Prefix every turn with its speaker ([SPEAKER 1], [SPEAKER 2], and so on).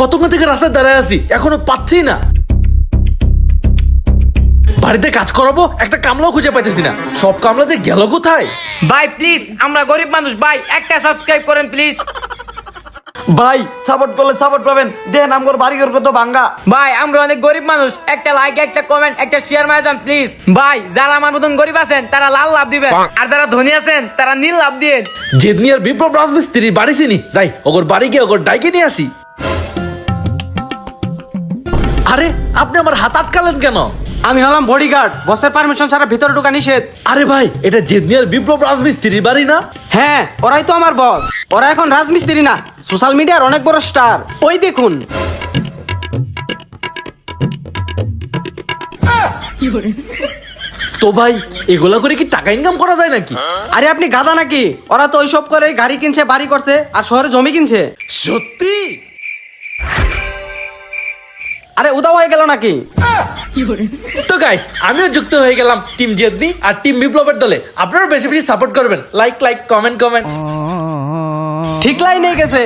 [SPEAKER 1] কতক্ষণ থেকে রাস্তায় দাঁড়ায় আছি, এখনো পাচ্ছি না। বাড়িতে কাজ করাবো, একটা কামলাও খুঁজে পাইতেছি না। সব কামলা যে গেল কোথায়?
[SPEAKER 2] ভাই প্লিজ, আমরা গরিব মানুষ ভাই, একটা সাবস্ক্রাইব করেন প্লিজ।
[SPEAKER 3] ভাই সাপোর্ট করলে সাপোর্ট পাবেন, দেন আমগর বাড়ি ঘর কত ভাঙ্গা।
[SPEAKER 2] ভাই আমরা অনেক গরিব মানুষ, একটা লাইক, একটা কমেন্ট, একটা শেয়ার মারা যান প্লিজ। ভাই যারা আমার মতন গরিব আছেন তারা লাল লাভ দিবেন, আর যারা ধনী আছেন তারা নীল লাভ দিন।
[SPEAKER 1] জেদনি আর বিপ্লব রাজমিস্ত্রির বাড়ি চিনি, যাই ওগর বাড়ি গিয়ে ওগর ডাইকে নিয়ে আসি। আরে আপনি আমার হাত আটকালেন কেন?
[SPEAKER 3] আমি হলাম বডিগার্ড, বসের পারমিশন ছাড়া ভিতরে ঢোকা নিষেধ।
[SPEAKER 1] আরে ভাই, এটা জেদনি আর বিপ্লব রাজমিস্ত্রির বাড়ি না?
[SPEAKER 3] হ্যাঁ, ওরাই তো আমার বস। ওরা এখন রাজমিস্ত্রি না, সোশ্যাল মিডিয়ার অনেক বড় স্টার। ওই দেখুন।
[SPEAKER 1] তো ভাই, এগুলা করে কি টাকা ইনকাম করা যায় নাকি?
[SPEAKER 3] আরে আপনি গাধা নাকি? ওরা তো ওইসব করে গাড়ি কিনছে, বাড়ি করছে, আর শহরে জমি কিনছে।
[SPEAKER 1] সত্যি?
[SPEAKER 3] আরে উদাও হয়ে গেল নাকি?
[SPEAKER 1] তো গাইস, আমিও যুক্ত হয়ে গেলাম টিম জেদনি আর টিম বিপ্লবের দলে। আপনারা বেশি বেশি সাপোর্ট করবেন, লাইক কমেন্ট।
[SPEAKER 3] ঠিক লাইনে গেছে।